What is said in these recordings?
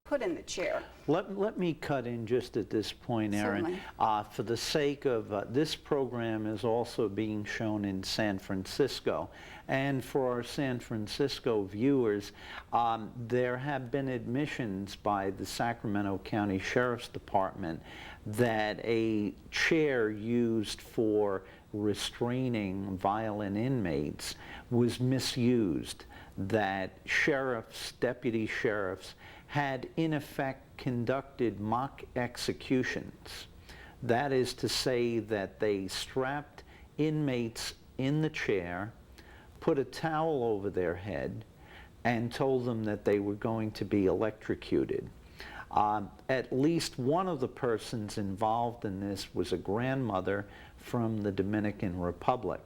put in the chair. Let me cut in just at this point, Erin. For the sake of this program is also being shown in San Francisco. And for our San Francisco viewers, there have been admissions by the Sacramento County Sheriff's Department that a chair used for restraining violent inmates was misused, that sheriffs, deputy sheriffs, had in effect conducted mock executions. That is to say that they strapped inmates in the chair, put a towel over their head, and told them that they were going to be electrocuted. At least one of the persons involved in this was a grandmother from the Dominican Republic.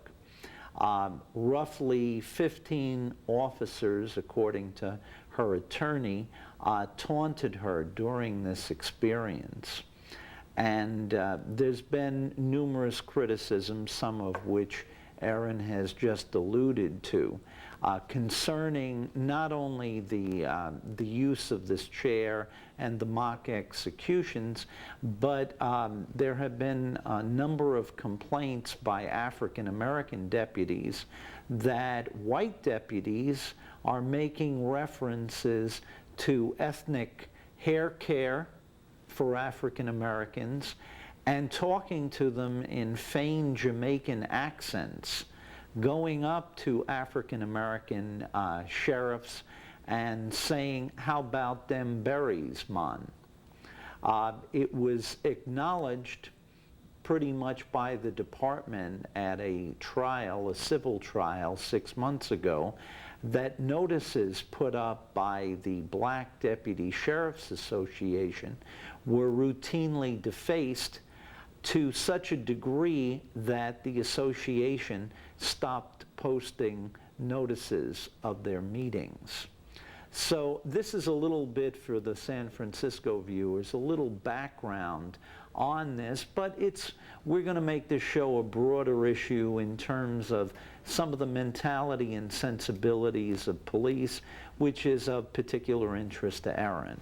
Roughly 15 officers, according to her attorney, taunted her during this experience. And there's been numerous criticisms, some of which Erin has just alluded to, concerning not only the use of this chair and the mock executions, but there have been a number of complaints by African American deputies that white deputies are making references to ethnic hair care for African Americans and talking to them in feigned Jamaican accents, going up to African American sheriffs and saying, "How about them berries, man?" It was acknowledged pretty much by the department at a trial, a civil trial 6 months ago, that notices put up by the Black Deputy Sheriff's Association were routinely defaced to such a degree that the association stopped posting notices of their meetings. So this is a little bit for the San Francisco viewers, a little background on this, but we're going to make this show a broader issue in terms of some of the mentality and sensibilities of police, which is of particular interest to Erin.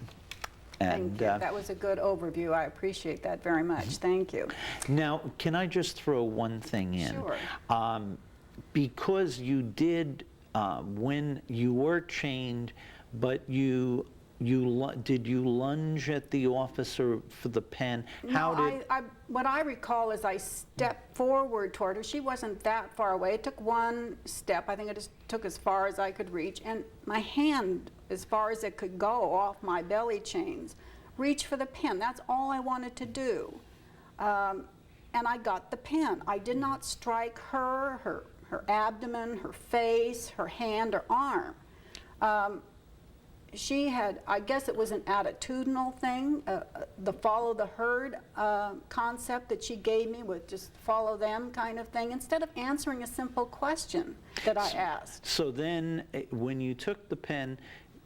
And, thank you. That was a good overview. I appreciate that very much. Thank you. Now, can I just throw one thing in? Sure. Because you did, when you were chained, but did you lunge at the officer for the pen? No, what I recall is I stepped forward toward her. She wasn't that far away. It took one step. I think it just took as far as I could reach. And my hand, as far as it could go off my belly chains, reached for the pen. That's all I wanted to do. And I got the pen. I did not strike her abdomen, her face, her hand, or arm. She had, I guess it was an attitudinal thing, the follow the herd concept that she gave me with just follow them kind of thing, instead of answering a simple question that I asked. So then, when you took the pen,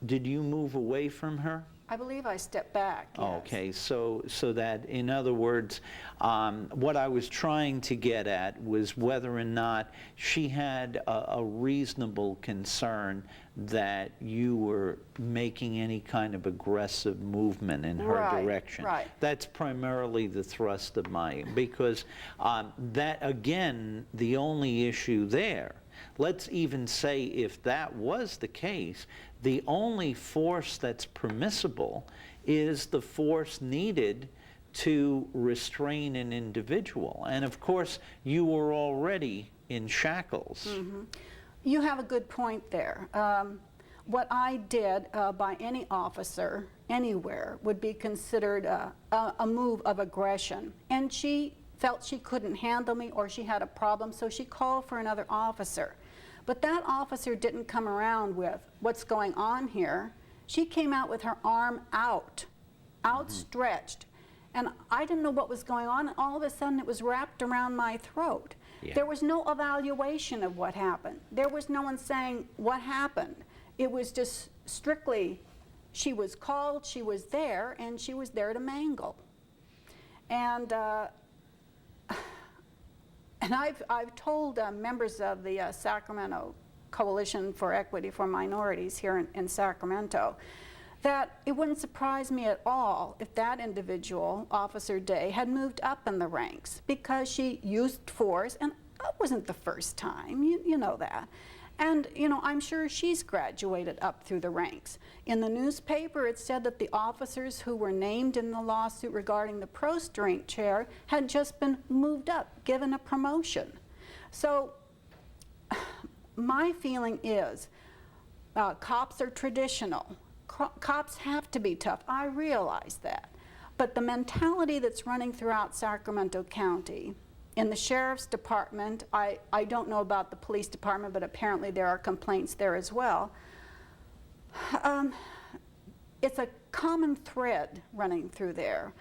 did you move away from her? I believe I stepped back, yes. Okay, so that, in other words, what I was trying to get at was whether or not she had a reasonable concern that you were making any kind of aggressive movement in her direction. Right. That's primarily the thrust of because that, again, the only issue there, let's even say if that was the case, the only force that's permissible is the force needed to restrain an individual. And of course, you were already in shackles. Mm-hmm. You have a good point there. What I did by any officer anywhere would be considered a move of aggression. And she felt she couldn't handle me or she had a problem, so she called for another officer. But that officer didn't come around with, "What's going on here?" She came out with her arm out, outstretched. And I didn't know what was going on, and all of a sudden it was wrapped around my throat. Yeah. There was no evaluation of what happened. There was no one saying what happened. It was just strictly, she was called, she was there, and she was there to mangle. And I've told members of the Sacramento Coalition for Equity for Minorities here in Sacramento that it wouldn't surprise me at all if that individual, Officer Day, had moved up in the ranks because she used force, and that wasn't the first time, you know that. And, you know, I'm sure she's graduated up through the ranks. In the newspaper, it said that the officers who were named in the lawsuit regarding the Prost rank chair had just been moved up, given a promotion. So my feeling is cops are traditional. Cops have to be tough. I realize that. But the mentality that's running throughout Sacramento County, in the sheriff's department, I don't know about the police department, but apparently there are complaints there as well. It's a common thread running through there.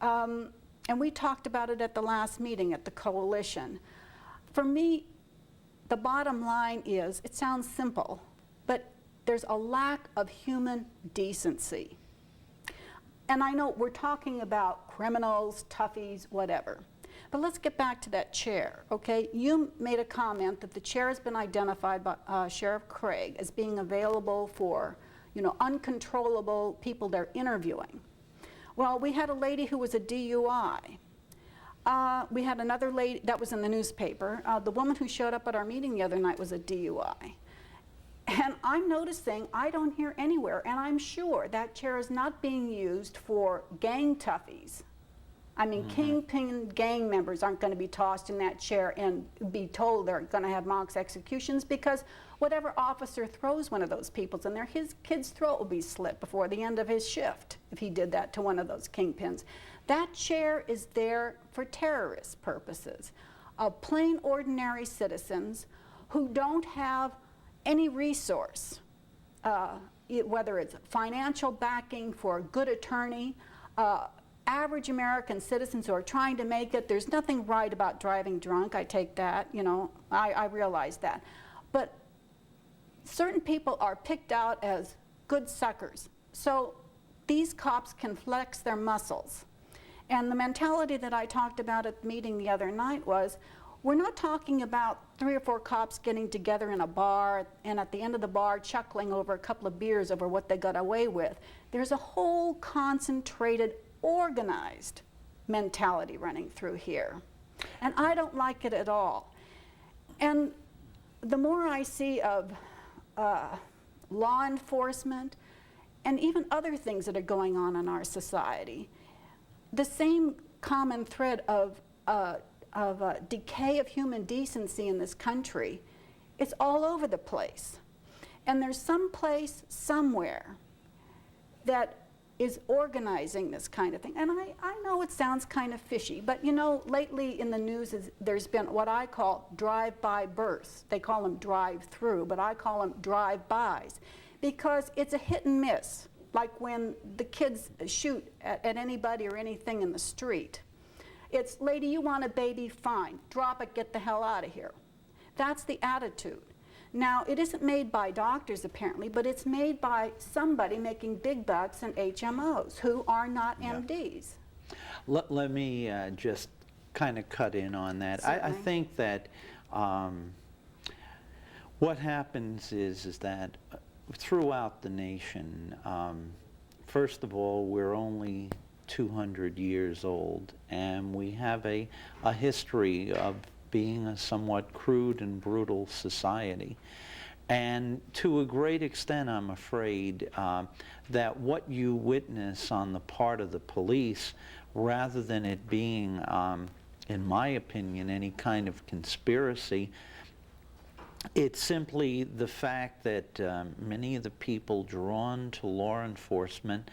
And we talked about it at the last meeting at the coalition. For me, the bottom line is, it sounds simple, but there's a lack of human decency. And I know we're talking about criminals, toughies, whatever. But let's get back to that chair, okay? You made a comment that the chair has been identified by Sheriff Craig as being available for, you know, uncontrollable people they're interviewing. Well, we had a lady who was a DUI. We had another lady, that was in the newspaper. The woman who showed up at our meeting the other night was a DUI. And I'm noticing, I don't hear anywhere, and I'm sure that chair is not being used for gang toughies. I mean, kingpin gang members aren't going to be tossed in that chair and be told they're going to have mock executions, because whatever officer throws one of those people in there, his kid's throat will be slit before the end of his shift if he did that to one of those kingpins. That chair is there for terrorist purposes, of plain ordinary citizens who don't have any resource, whether it's financial backing for a good attorney, average American citizens who are trying to make it. There's nothing right about driving drunk, I take that, you know, I realize that. But certain people are picked out as good suckers. So these cops can flex their muscles. And the mentality that I talked about at the meeting the other night was, we're not talking about 3 or 4 cops getting together in a bar and at the end of the bar chuckling over a couple of beers over what they got away with. There's a whole concentrated, organized mentality running through here. And I don't like it at all. And the more I see of law enforcement and even other things that are going on in our society, the same common thread of decay of human decency in this country, it's all over the place. And there's some place somewhere that is organizing this kind of thing. And I know it sounds kind of fishy, but you know, lately in the news there's been what I call drive-by births. They call them drive-through, but I call them drive-bys, because it's a hit and miss, like when the kids shoot at anybody or anything in the street. It's, lady, you want a baby? Fine. Drop it, get the hell out of here. That's the attitude. Now, it isn't made by doctors, apparently, but it's made by somebody making big bucks in HMOs who are not MDs. Let me just kind of cut in on that. I think that what happens is that throughout the nation, first of all, we're only 200 years old, and we have a history of being a somewhat crude and brutal society. And to a great extent, I'm afraid that what you witness on the part of the police, rather than it being, in my opinion, any kind of conspiracy, it's simply the fact that many of the people drawn to law enforcement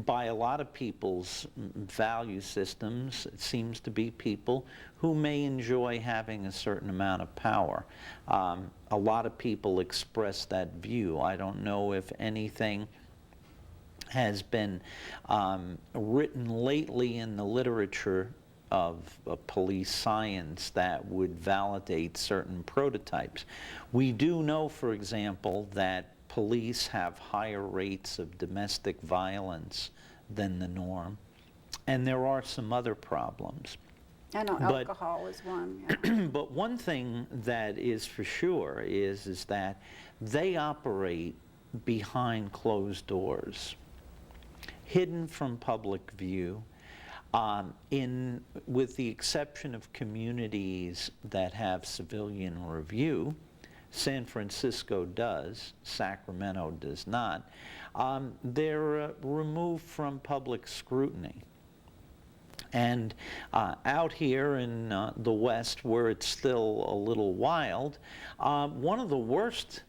by a lot of people's value systems, it seems to be people who may enjoy having a certain amount of power. A lot of people express that view. I don't know if anything has been written lately in the literature of police science that would validate certain prototypes. We do know, for example, that police have higher rates of domestic violence than the norm, and there are some other problems. I know alcohol is one. Yeah. But one thing that is for sure is that they operate behind closed doors, hidden from public view, with the exception of communities that have civilian review. San Francisco does, Sacramento does not. They're removed from public scrutiny. And out here in the West, where it's still a little wild, one of the worst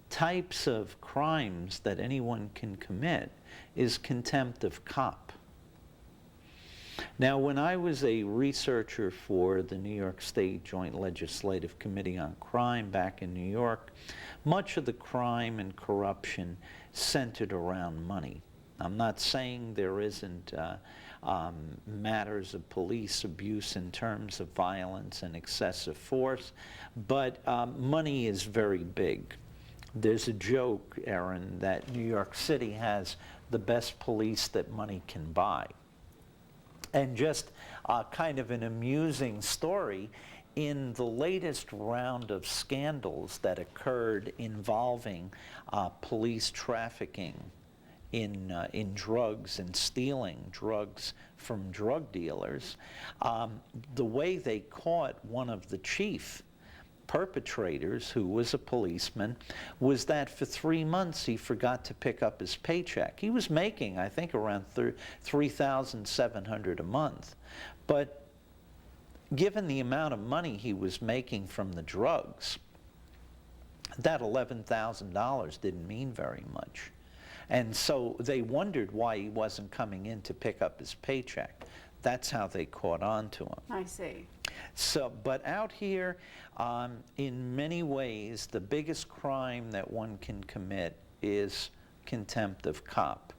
types of crimes that anyone can commit is contempt of cop. Now, when I was a researcher for the New York State Joint Legislative Committee on Crime back in New York, much of the crime and corruption centered around money. I'm not saying there isn't matters of police abuse in terms of violence and excessive force, but money is very big. There's a joke, Erin, that New York City has the best police that money can buy. And just kind of an amusing story, in the latest round of scandals that occurred involving police trafficking in drugs and stealing drugs from drug dealers, the way they caught one of the chief perpetrators, who was a policeman, was that for 3 months he forgot to pick up his paycheck. He was making, I think, around $3,700 a month. But given the amount of money he was making from the drugs, that $11,000 didn't mean very much. And so they wondered why he wasn't coming in to pick up his paycheck. That's how they caught on to him. I see. So, but out here, in many ways, the biggest crime that one can commit is contempt of cop.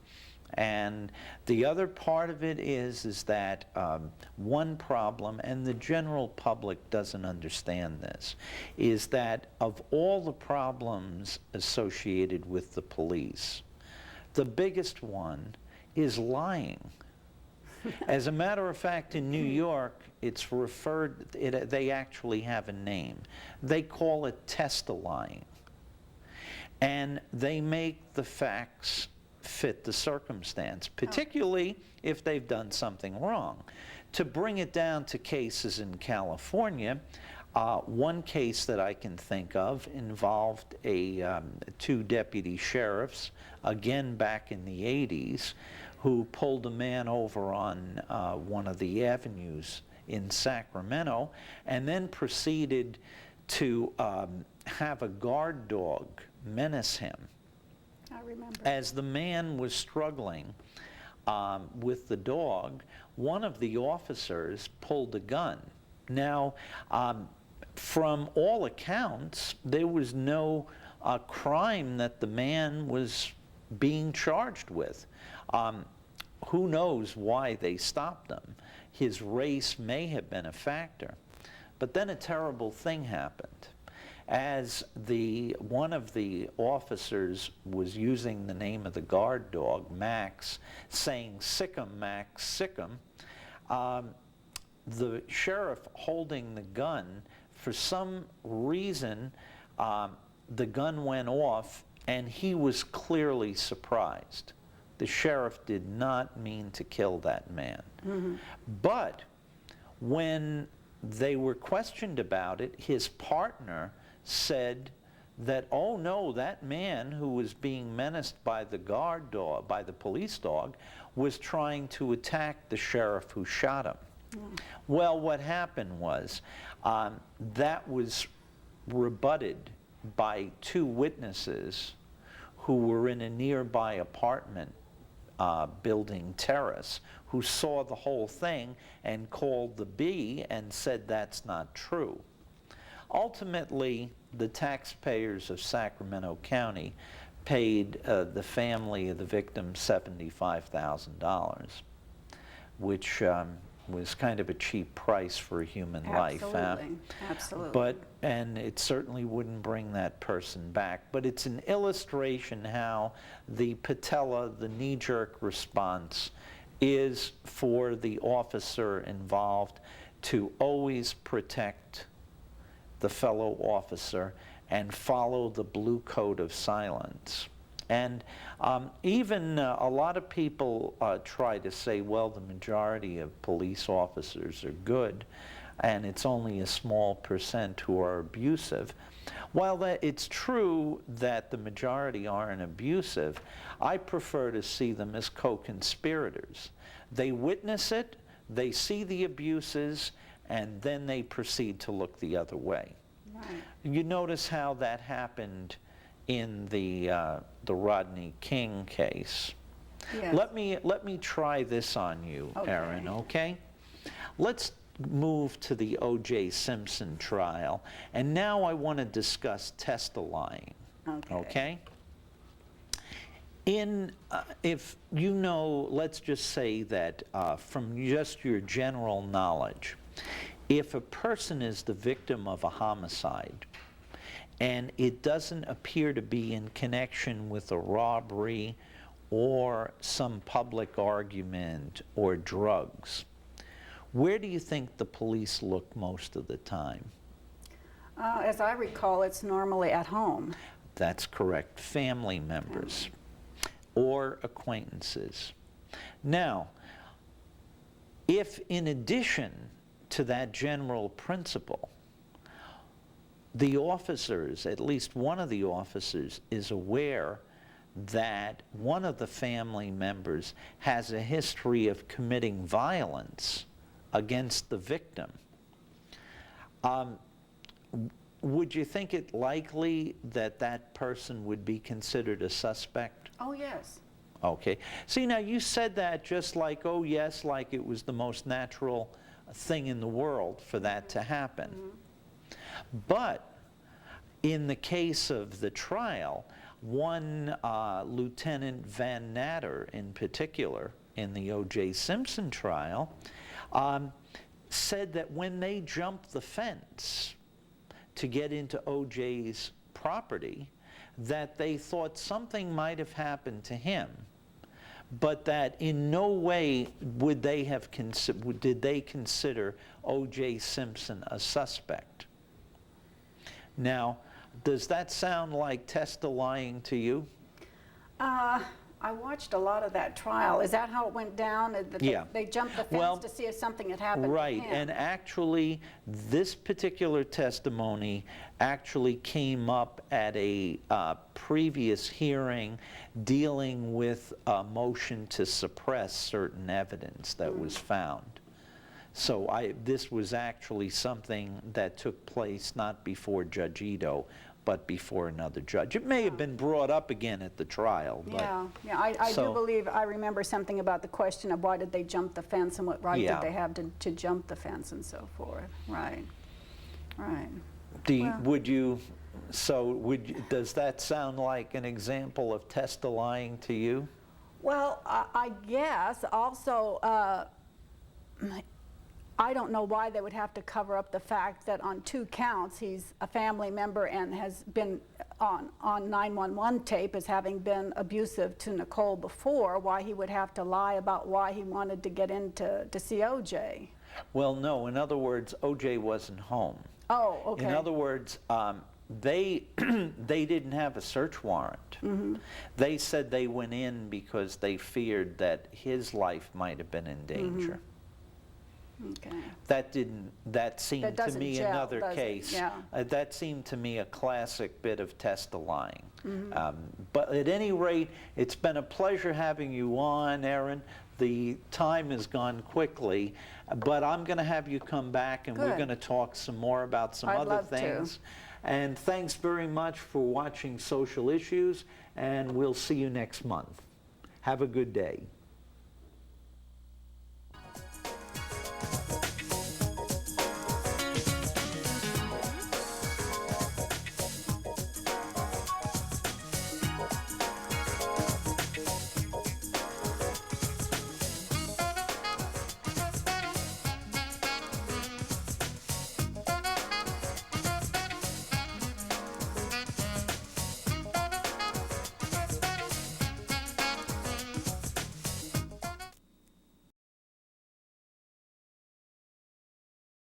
And the other part of it is that one problem, and the general public doesn't understand this, is that of all the problems associated with the police, the biggest one is lying. As a matter of fact, in New York, it's referred, they actually have a name. They call it test-a-lying. And they make the facts fit the circumstance, particularly if they've done something wrong. To bring it down to cases in California, one case that I can think of involved two deputy sheriffs, again back in the 80s, who pulled a man over on one of the avenues in Sacramento, and then proceeded to have a guard dog menace him. I remember. As the man was struggling with the dog, one of the officers pulled a gun. Now, from all accounts, there was no crime that the man was being charged with. Who knows why they stopped him? His race may have been a factor. But then a terrible thing happened. As one of the officers was using the name of the guard dog, Max, saying, "Sick 'em, Max, sick 'em," the sheriff holding the gun, for some reason, the gun went off, and he was clearly surprised. The sheriff did not mean to kill that man. Mm-hmm. But when they were questioned about it, his partner said that, oh no, that man who was being menaced by the guard dog, by the police dog, was trying to attack the sheriff who shot him. Mm. Well, what happened was that was rebutted by two witnesses who were in a nearby apartment building terrace, who saw the whole thing and called the bee and said that's not true. Ultimately, the taxpayers of Sacramento County paid the family of the victim $75,000, which was kind of a cheap price for a human life. Absolutely. And it certainly wouldn't bring that person back. But it's an illustration how the patella, the knee-jerk response, is for the officer involved to always protect the fellow officer and follow the blue code of silence. And even a lot of people try to say, well, the majority of police officers are good, and it's only a small percent who are abusive. While it's true that the majority aren't abusive, I prefer to see them as co-conspirators. They witness it, they see the abuses, and then they proceed to look the other way. Right. You notice how that happened in the Rodney King case. Yes. Let me try this on you, Okay. Erin, okay? Let's move to the O.J. Simpson trial, and now I want to discuss testifying, okay? If you know, let's just say that from just your general knowledge, if a person is the victim of a homicide and it doesn't appear to be in connection with a robbery or some public argument or drugs, where do you think the police look most of the time? As I recall, it's normally at home. That's correct. Family members or acquaintances. Now, if in addition to that general principle, the officers, at least one of the officers, is aware that one of the family members has a history of committing violence against the victim, would you think it likely that that person would be considered a suspect? Oh, yes. Okay. See, now you said that just like, oh yes, like it was the most natural thing in the world for that to happen. But in the case of the trial, one Lieutenant Van Natter in particular, in the O.J. Simpson trial, said that when they jumped the fence to get into O.J.'s property, that they thought something might have happened to him, but that in no way would they have did they consider O.J. Simpson a suspect. Now, does that sound like testifying to you? I watched a lot of that trial. Is that how it went down? Yeah. They jumped the fence to see if something had happened Right, to him. and actually, this particular testimony actually came up at a previous hearing dealing with a motion to suppress certain evidence that was found. So this was actually something that took place not before Judge Ito, but before another judge. It may have been brought up again at the trial. But Yeah, I do believe I remember something about the question of why did they jump the fence and what right did they have to jump the fence and so forth. Right, right. Does that sound like an example of testifying to you? Well, I guess also, I don't know why they would have to cover up the fact that on 2 counts he's a family member and has been on 911 tape as having been abusive to Nicole before, why he would have to lie about why he wanted to get in to see O.J. Well, no. In other words, O.J. wasn't home. Oh, okay. In other words, they didn't have a search warrant. They said they went in because they feared that his life might have been in danger. Okay. That seemed to me gel, another case. Yeah. That seemed to me a classic bit of testifying. But at any rate, it's been a pleasure having you on, Erin. The time has gone quickly, but I'm going to have you come back and we're going to talk some more about some other things. And thanks very much for watching Social Issues, and we'll see you next month. Have a good day.